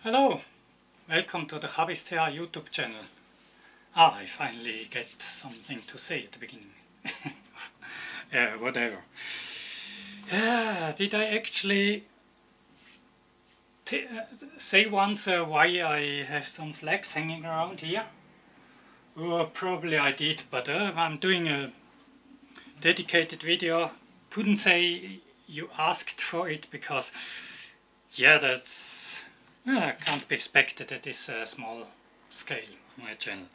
Hello, welcome to the C.H.A.B.I.S YouTube channel. I finally get something to say at the beginning. Whatever. Did I actually say once why I have some flags hanging around here? Probably I did, but I'm doing a dedicated video. Couldn't say you asked for it because, yeah, that's can't be expected at this small scale on my channel.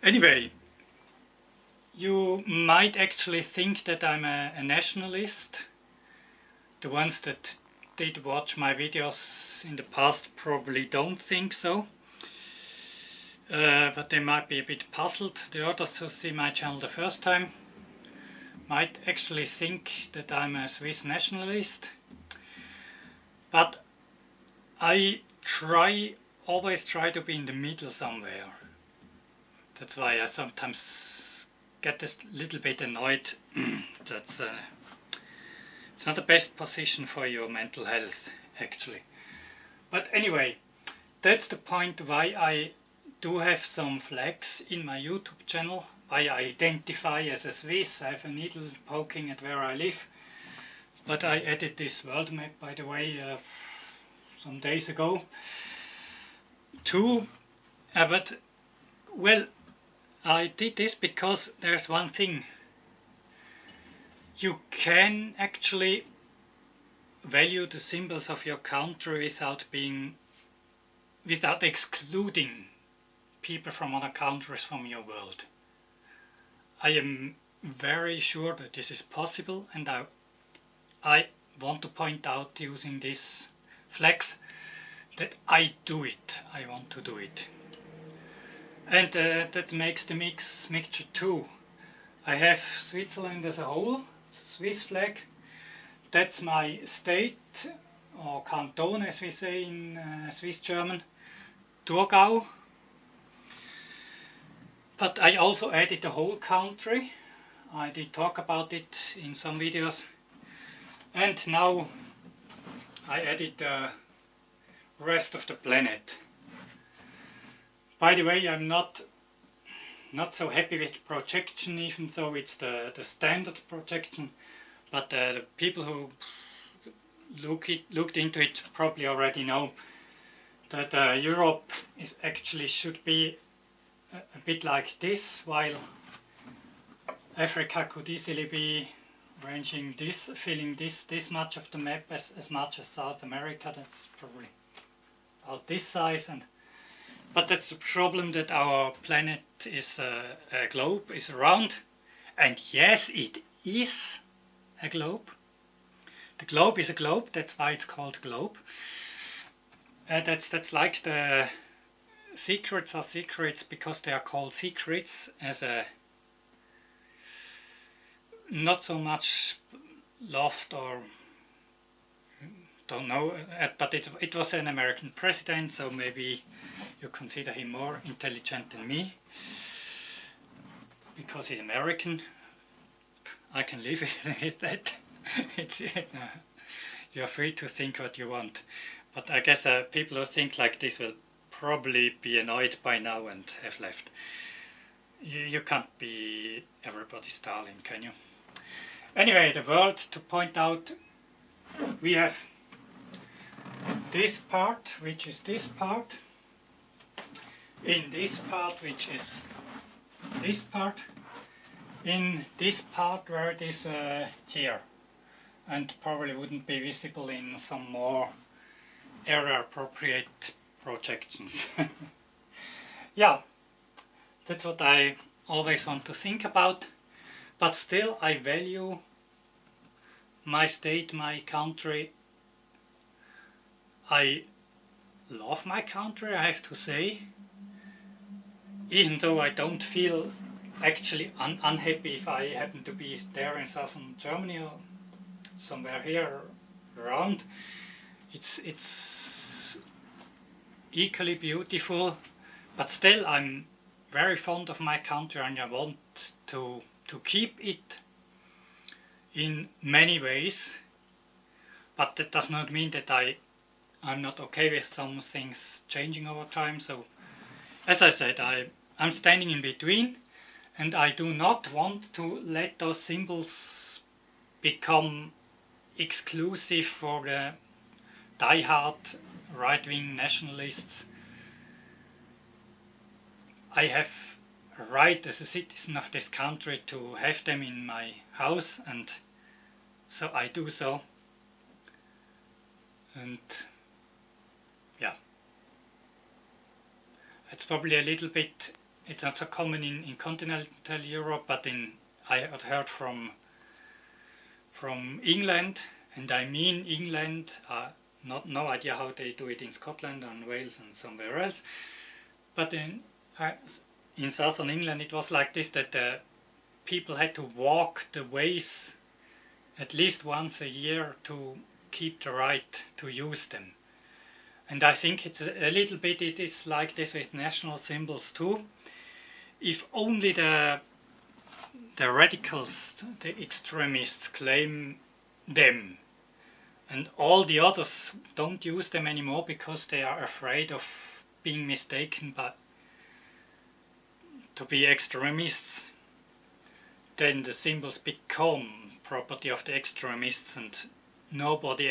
Anyway, you might actually think that I'm a nationalist. The ones that did watch my videos in the past probably don't think so. But they might be a bit puzzled. The others who see my channel the first time might actually think that I'm a Swiss nationalist. But I always try to be in the middle somewhere. That's why I sometimes get a little bit annoyed. It's not the best position for your mental health, actually. But anyway, that's the point why I do have some flags in my YouTube channel, why I identify as a Swiss. I have a needle poking at where I live. But I added this world map, by the way, some days ago too. But, well, I did this because there's one thing. You can actually value the symbols of your country without excluding people from other countries from your world. I am very sure that this is possible, and I want to point out using these flags that I do it. I want to do it. And that makes the mixture too. I have Switzerland as a whole, Swiss flag. That's my state, or canton as we say in Swiss German, Thurgau. But I also added the whole country. I did talk about it in some videos. And now I added the rest of the planet. By the way, I'm not so happy with projection, even though it's the standard projection. But the people who looked into it probably already know that Europe should be a bit like this, while Africa could easily be ranging this, filling this much of the map as much as South America. That's probably about this size. But that's the problem, that our planet is a globe, is round. And yes, it is a globe. The globe is a globe, that's why it's called globe. That's like the secrets are secrets because they are called secrets, as a not so much loved, or don't know, but it was an American president, so maybe you consider him more intelligent than me because he's American. I can live with that. You're free to think what you want, but I guess people who think like this will probably be annoyed by now and have left. You can't be everybody's darling, can you? Anyway, the world, to point out, we have this part, which is this part, in this part, which is this part, in this part where it is here, and probably wouldn't be visible in some more area appropriate projections. Yeah, that's what I always want to think about, but still I value my state, my country. I love my country, I have to say, even though I don't feel actually unhappy if I happen to be there in southern Germany or somewhere here around. It's equally beautiful, but still I'm very fond of my country, and I want to keep it in many ways. But that does not mean that I I'm not okay with some things changing over time. So, as I said, I'm standing in between, and I do not want to let those symbols become exclusive for the die-hard right-wing nationalists. I have a right as a citizen of this country to have them in my house, and so I do so. And yeah, it's probably a little bit, it's not so common in continental Europe, but I had heard from England, and I mean England, no idea how they do it in Scotland and Wales and somewhere else, but in southern England it was like this, that people had to walk the ways at least once a year to keep the right to use them. And I think it's a little bit, it is like this with national symbols too. If only the radicals, the extremists claim them, and all the others don't use them anymore because they are afraid of being mistaken to be extremists, then the symbols become property of the extremists, and nobody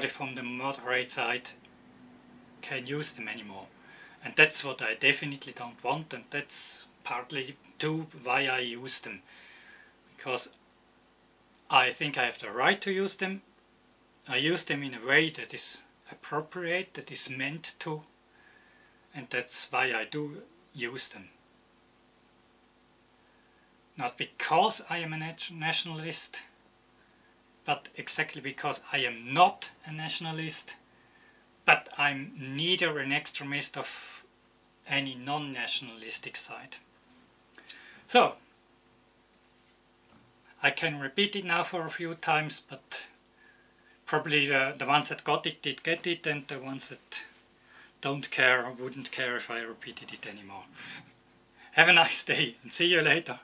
from the moderate side can use them anymore. And that's what I definitely don't want, and that's partly too why I use them. Because I think I have the right to use them. I use them in a way that is appropriate, that is meant to, and that's why I do use them. Not because I am a nationalist, but exactly because I am not a nationalist, but I'm neither an extremist of any non-nationalistic side. So, I can repeat it now for a few times, but probably the ones that got it did get it, and the ones that don't care or wouldn't care if I repeated it anymore. Have a nice day, and see you later.